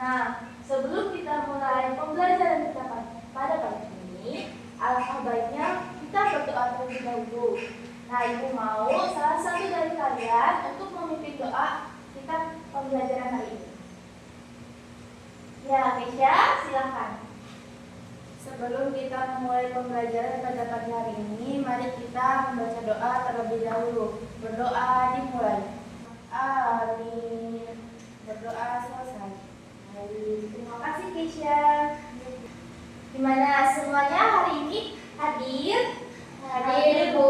Nah, sebelum kita mulai pembelajaran kita pada pagi ini, alangkah baiknya kita berdoa terlebih dahulu. Nah, Ibu mau salah satu dari kalian untuk memimpin doa kita pembelajaran hari ini. Ya, Keisha, silakan. Sebelum kita memulai pembelajaran pada pagi hari ini, mari kita membaca doa terlebih dahulu. Berdoa dimulai. Amin. Berdoa selesai. Terima kasih, Keisha. Gimana semuanya hari ini hadir? Hadir, Bu.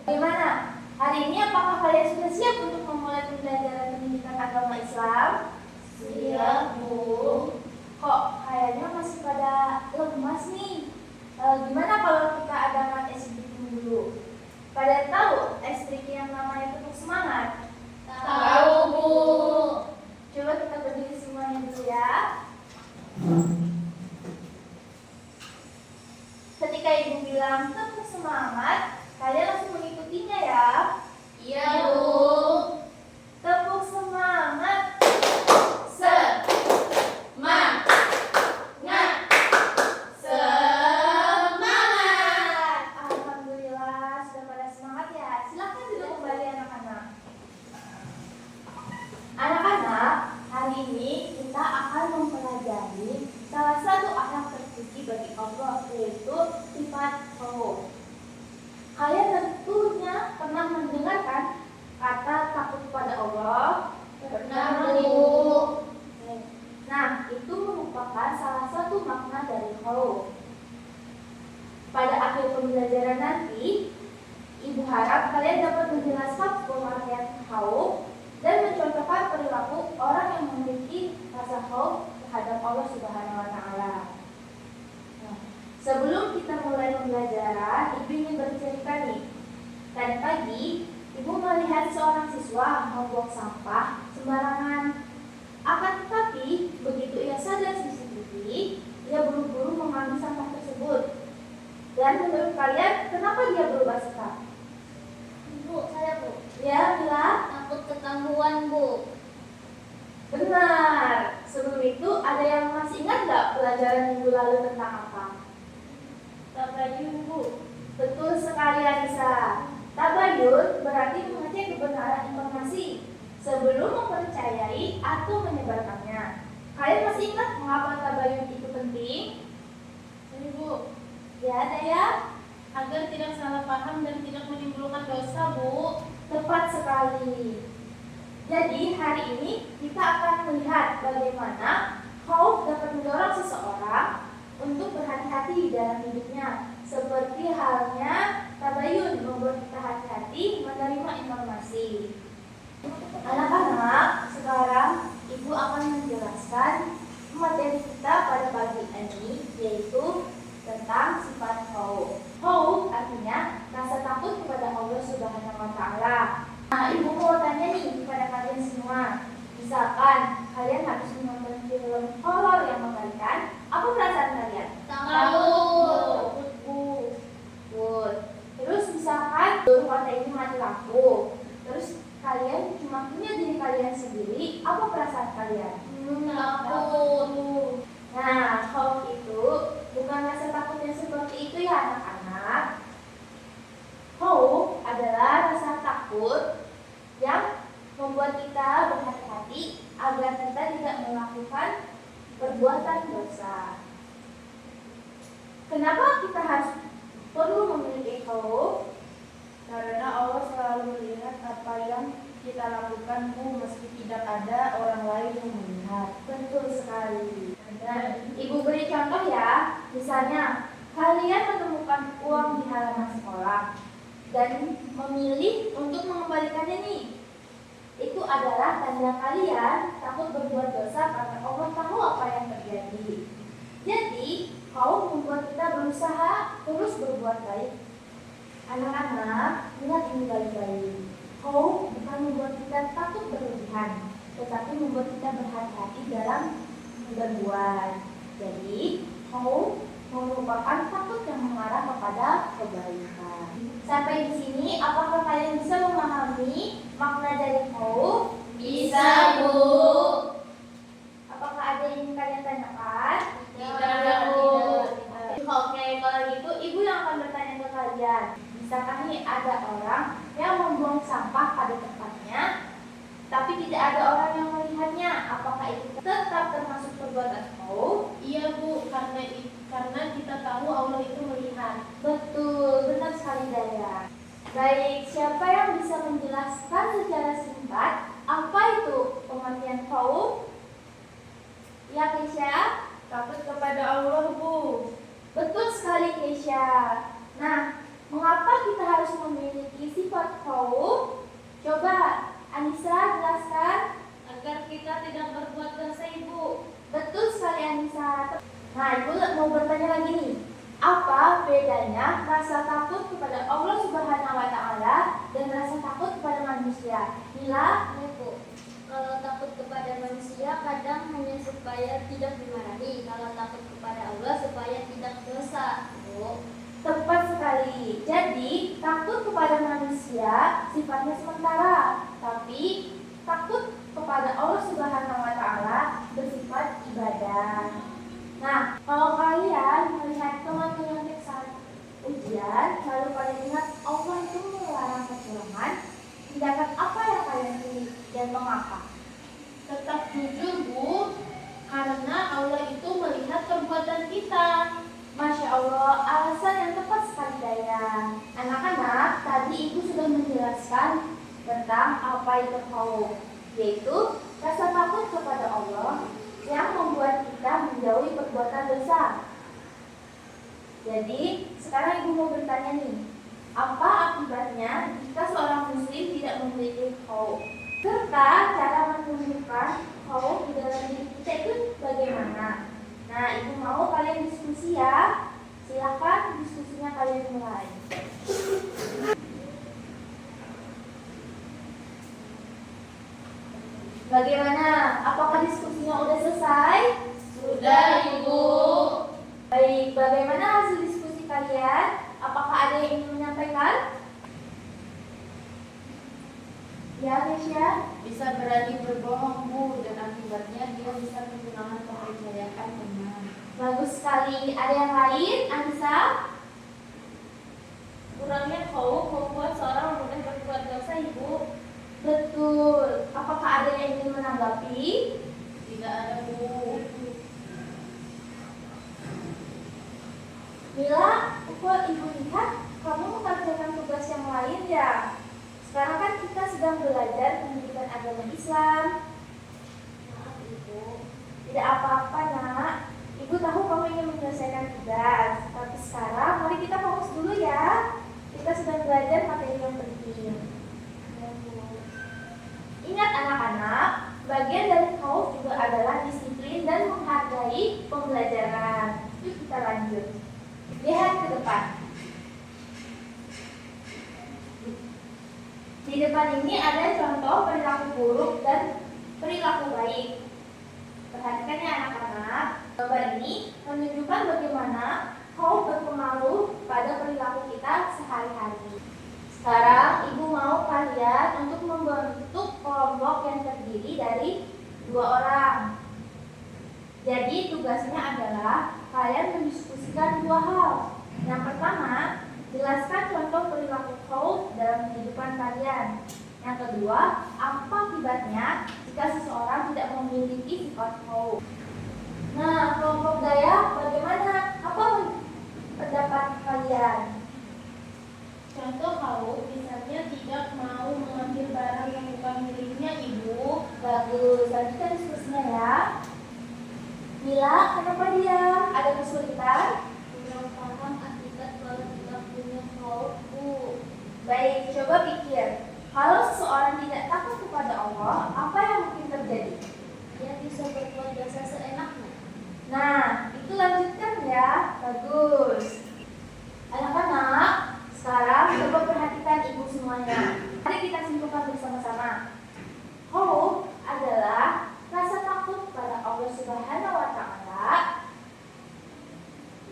Gimana? Hari ini apakah kalian sudah siap untuk memulai pembelajaran pendidikan agama Islam? Siap, Bu. Kok kayaknya masih pada lemas nih? Gimana kalau kita adakan ice breaking dulu? Pada tahu ice breaking yang namanya tepuk semangat? Tahu, Bu. Coba kita berdiri semuanya dulu ya. Ketika Ibu bilang tepuk semangat, kalian langsung mengikutinya ya. Iya, Bu. Tepuk semangat. Alhamdulillah sudah pada semangat ya. Silakan duduk kembali anak-anak. Anak-anak, hari ini kita akan mempelajari salah satu akhlak terpuji bagi Allah, yaitu sifat khauf. Kalian tentunya pernah mendengarkan kata takut pada Allah? Pernah, Bu. Nah, itu merupakan salah satu makna dari khauf. Pada akhir pembelajaran nanti, Ibu harap kalian dapat menjelaskan pengertian khauf dan mencontohkan perilaku orang yang memiliki rasa khauf terhadap Allah Subhanahu wa Ta'ala. Nah, sebelum kita mulai pembelajaran, Ibu ingin bercerita nih. Tadi pagi, Ibu melihat seorang siswa membuang sampah sembarangan. Akan tetapi, begitu ia sadar CCTV, ia buru-buru mengambil sampah tersebut. Dan menurut kalian, kenapa dia berubah sikap? Bu, saya, Bu. Ya, Mila? Takut ketahuan, Bu. Benar. Sebelum itu, ada yang masih ingat nggak pelajaran minggu lalu tentang apa? Tabayun, Bu. Betul sekali, Anissa. Tabayun berarti mengecek kebenaran informasi sebelum mempercayai atau menyebarkannya. Kalian masih ingat mengapa tabayun itu penting? Ini, Bu. Ya, ada ya? Agar tidak salah paham dan tidak menimbulkan dosa, Bu. Tepat sekali. Jadi hari ini kita akan melihat bagaimana khauf dapat mendorong seseorang untuk berhati-hati dalam hidupnya. Seperti halnya tabayun membuat kita hati-hati menerima informasi. Anak-anak, sekarang Ibu akan menjelaskan materi kita pada pagi ini, yaitu tentang sifat khauf. Khauf artinya rasa takut kepada Allah Subhanahu wa Ta'ala. Nah, Ibu mau tanya nih kepada kalian semua. Misalkan kalian habis menonton film horor yang mengerikan, apa perasaan kalian? Takut. Takut. Terus misalkan rumah ini mati lampu, terus kalian cuma punya diri kalian sendiri, apa perasaan kalian? Takut. Nah, khauf itu bukan rasa takut yang seperti itu ya anak-anak. Khauf adalah rasa takut yang membuat kita berhati-hati agar kita tidak melakukan perbuatan dosa. Kenapa kita harus perlu memiliki khauf? Karena Allah selalu melihat apa yang kita lakukan, Bu, meski tidak ada orang lain yang melihat. Betul sekali. Dan Ibu beri contoh ya. Misalnya, kalian menemukan uang di halaman sekolah dan memilih untuk mengembalikannya nih. Itu adalah tanda kalian takut berbuat dosa karena Allah tahu apa yang terjadi. Jadi, kau membuat kita berusaha terus berbuat baik. Anak-anak, ingat ini baik-baik. Kau bukan membuat kita takut berlebihan, tetapi membuat kita berhati-hati dalam berbuat. Jadi, kau merupakan takut yang mengarah kepada kebaikan. Sampai di sini, apakah kalian bisa memahami makna dari khauf? Bisa, Bu. Apakah ada ada orang yang membuang sampah pada tempatnya, tapi tidak ada orang yang melihatnya. Apakah itu tetap termasuk perbuatan khauf? Iya Bu, karena kita tahu Allah itu melihat. Betul, benar sekali Daya. Baik, siapa yang bisa menjelaskan secara singkat apa itu pengertian khauf? Ya, Keisha? Takut kepada Allah Bu. Betul sekali, Keisha. Nah, mengapa kita harus memiliki sifat khauf? Coba, Anissa jelaskan. Agar kita tidak berbuat dosa Ibu. Betul sekali, Anissa. Nah, Ibu mau bertanya lagi nih. Apa bedanya rasa takut kepada Allah Subhanahu wa Ta'ala dan rasa takut kepada manusia? Mila? Bu, kalau takut kepada manusia kadang hanya supaya tidak dimarahi. Kalau takut kepada Allah supaya tidak dosa. Bu, Tepat sekali. Jadi, takut kepada manusia sifatnya sementara, tapi takut kepada Allah Subhanahu wa Ta'ala bersifat ibadah. Nah, kalau kalian melihat teman-teman saat ujian, lalu kalian ingat Allah itu melarang kecurangan, tindakan apa yang kalian pilih dan mengapa? Tetap jujur Bu, karena Allah itu melihat perbuatan kita. Masya Allah, alasan yang tepat sekali Daya. Anak-anak, tadi Ibu sudah menjelaskan tentang apa itu khauf, yaitu rasa takut kepada Allah yang membuat kita menjauhi perbuatan dosa. Jadi, sekarang Ibu mau bertanya nih, apa akibatnya jika seorang muslim tidak memiliki khauf? Serta cara menunjukkan khauf di dalam diri kita itu bagaimana? Nah, Ibu mau kalian diskusi ya. Silakan diskusinya kalian mulai. Bagaimana? Apakah diskusinya udah selesai? Sudah Ibu. Baik, bagaimana hasil diskusi kalian? Apakah ada yang ingin menyampaikan? Ya, Keisha? Bisa berani berbohong Bu, dan akibatnya dia bisa kehilangan kepercayaan teman. Bagus sekali. Ada yang lain? Anissa? Kurangnya khauf membuat seorang mudah berbuat dosa Ibu. Betul. Apakah ada yang ingin menanggapi? Tidak ada Bu. Mila, kok Ibu lihat kamu mengerjakan tugas yang lain ya? Sekarang kan kita sedang belajar pendidikan agama Islam. maaf Ibu. Tidak apa-apa nak. Ibu tahu kamu ingin menyelesaikan tugas. Tapi sekarang mari kita fokus dulu ya. Kita sedang belajar materi yang penting. Ingat anak-anak, bagian dari khauf juga adalah disiplin dan menghargai pembelajaran. Yuk kita lanjut. Lihat ke depan. Di depan ini ada contoh perilaku buruk dan perilaku baik. Perhatikan ya anak-anak. Gambar ini menunjukkan bagaimana khauf berpengaruh pada perilaku kita sehari-hari. Sekarang Ibu mau kalian untuk membentuk kelompok yang terdiri dari 2 orang. Jadi tugasnya adalah kalian mendiskusikan 2 hal. Yang pertama, jelaskan contoh perilaku khauf dalam kehidupan kalian. Yang kedua, apa akibatnya jika seseorang tidak memiliki sifat khauf. Nah, kelompok Daya bagaimana? Apa pendapat kalian? Contoh khauf misalnya tidak mau mengambil barang yang bukan miliknya Ibu. Bagus, lanjutkan diskusinya ya. Mila, kenapa diam? Ada kesulitan? Kurang paham akibat kalau tidak punya khauf Bu. Baik, coba pikir. Kalau seseorang tidak takut kepada Allah, apa yang mungkin terjadi? Dia bisa berbuat dosa seenaknya. Nah, itu lanjutkan ya. Bagus. Anak-anak, sekarang coba perhatikan Ibu semuanya. Mari kita simpulkan bersama-sama. Khauf adalah rasa takut pada Allah Subhanahu wa Ta'ala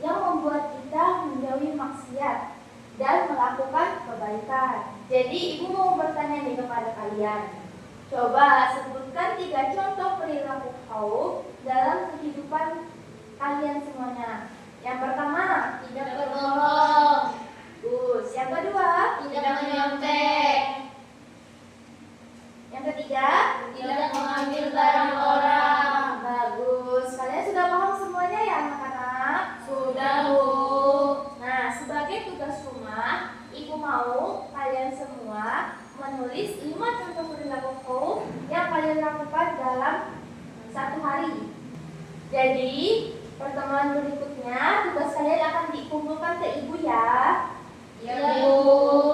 yang membuat kita menjauhi maksiat dan melakukan kebaikan. Jadi Ibu mau bertanya nih kepada kalian. Coba sebutkan 3 contoh perilaku khauf dalam kehidupan kalian semuanya. Yang pertama, Tidak berbohong. Gus. Yang kedua, Tidak menyontek. yang ketiga, Tidak mengambil barang orang. bagus. Kalian sudah paham semuanya ya anak-anak? Sudah, Bu. Nah, sebagai tugas rumah, Ibu mau kalian semua menulis 5 contoh perilaku yang kalian lakukan dalam satu hari. Jadi, pertemuan berikutnya tugas kalian akan dikumpulkan ke Ibu ya. Ya, Bu.